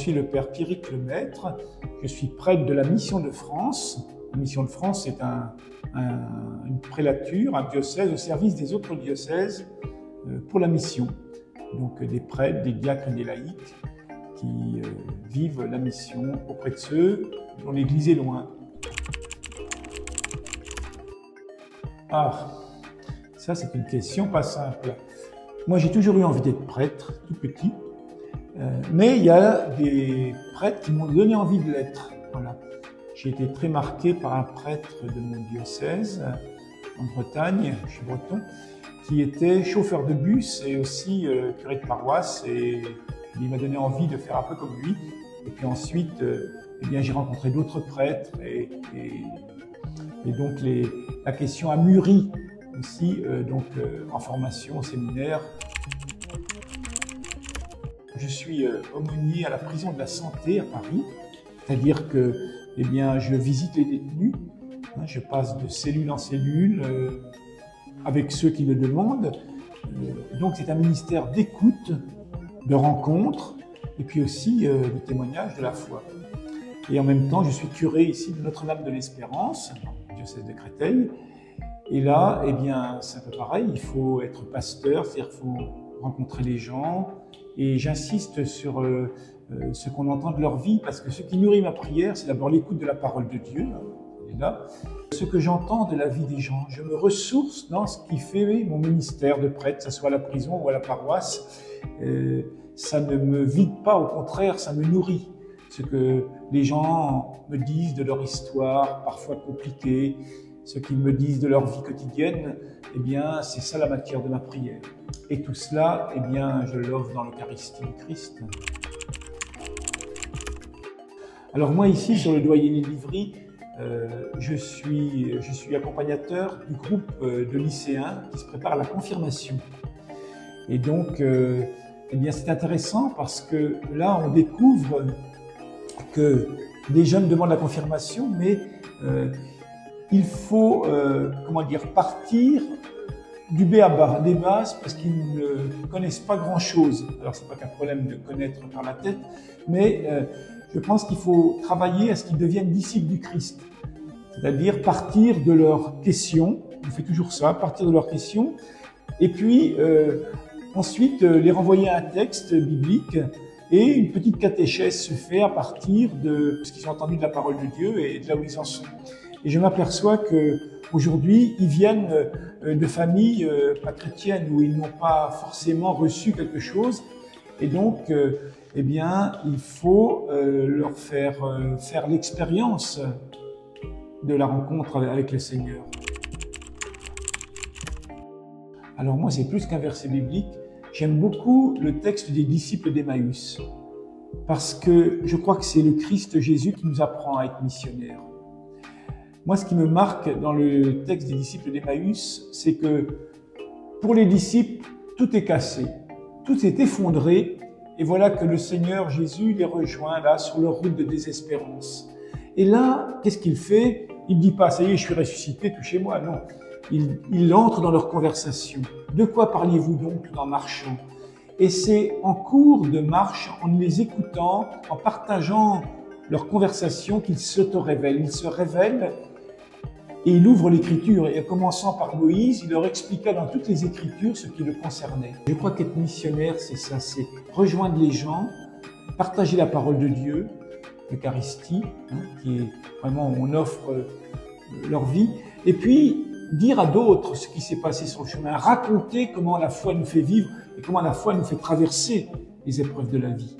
suis le père Pierrick Lemaître, je suis prêtre de la Mission de France. La Mission de France, c'est une prélature, un diocèse au service des autres diocèses pour la mission. Donc des prêtres, des diacres et des laïcs qui vivent la mission auprès de ceux dont l'Église est loin. Ah, ça c'est une question pas simple. Moi j'ai toujours eu envie d'être prêtre, tout petit. Mais il y a des prêtres qui m'ont donné envie de l'être. Voilà. J'ai été très marqué par un prêtre de mon diocèse, en Bretagne, je suis breton, qui était chauffeur de bus et aussi curé de paroisse. Et il m'a donné envie de faire un peu comme lui. Et puis ensuite, eh bien, j'ai rencontré d'autres prêtres. Et donc la question a mûri aussi en formation au séminaire. Je suis aumônier à la prison de la Santé à Paris, c'est-à-dire que eh bien, je visite les détenus, je passe de cellule en cellule avec ceux qui le demandent. Donc c'est un ministère d'écoute, de rencontre et puis aussi de témoignage de la foi. Et en même temps, je suis curé ici de Notre-Dame de l'Espérance, diocèse de Créteil. Et là, eh bien, c'est un peu pareil, il faut être pasteur, c'est-à-dire qu'il faut rencontrer les gens. Et j'insiste sur ce qu'on entend de leur vie, parce que ce qui nourrit ma prière, c'est d'abord l'écoute de la parole de Dieu. Et là, ce que j'entends de la vie des gens, je me ressource dans ce qui fait mon ministère de prêtre, que ce soit à la prison ou à la paroisse. Ça ne me vide pas, au contraire, ça me nourrit. Ce que les gens me disent de leur histoire, parfois compliquée, ce qu'ils me disent de leur vie quotidienne, eh bien, c'est ça la matière de ma prière. Et tout cela, eh bien, je l'offre dans l'Eucharistie du Christ. Alors moi, ici, sur le doyenné de Livry, je suis accompagnateur du groupe de lycéens qui se préparent à la confirmation. Et donc, eh bien, c'est intéressant parce que là, on découvre que des jeunes demandent la confirmation, mais il faut, partir du b.a.-ba, des bases, parce qu'ils ne connaissent pas grand-chose. Alors, c'est pas qu'un problème de connaître par la tête, mais je pense qu'il faut travailler à ce qu'ils deviennent disciples du Christ. C'est-à-dire partir de leurs questions, on fait toujours ça, partir de leurs questions, et puis ensuite les renvoyer à un texte biblique, et une petite catéchèse se fait à partir de ce qu'ils ont entendu de la parole de Dieu et de là où ils en sont. Et je m'aperçois qu'aujourd'hui, ils viennent de familles pas chrétiennes où ils n'ont pas forcément reçu quelque chose. Et donc, eh bien, il faut leur faire l'expérience de la rencontre avec le Seigneur. Alors moi, c'est plus qu'un verset biblique. J'aime beaucoup le texte des disciples d'Emmaüs, parce que je crois que c'est le Christ Jésus qui nous apprend à être missionnaires. Moi, ce qui me marque dans le texte des disciples d'Emmaüs, c'est que pour les disciples, tout est cassé, tout est effondré, et voilà que le Seigneur Jésus les rejoint là sur leur route de désespérance. Et là, qu'est-ce qu'il fait? Il ne dit pas « ça y est, je suis ressuscité, touchez-moi », non. Il entre dans leur conversation. De quoi parliez-vous donc en marchant? Et c'est en cours de marche, en les écoutant, en partageant leur conversation qu'ils s'auto-révèlent. Ils se révèlent et il ouvre l'Écriture. Et en commençant par Moïse, il leur expliqua dans toutes les Écritures ce qui le concernait. Je crois qu'être missionnaire, c'est ça, c'est rejoindre les gens, partager la parole de Dieu, l'Eucharistie, qui est vraiment où on offre leur vie, et puis dire à d'autres ce qui s'est passé sur le chemin, raconter comment la foi nous fait vivre et comment la foi nous fait traverser les épreuves de la vie.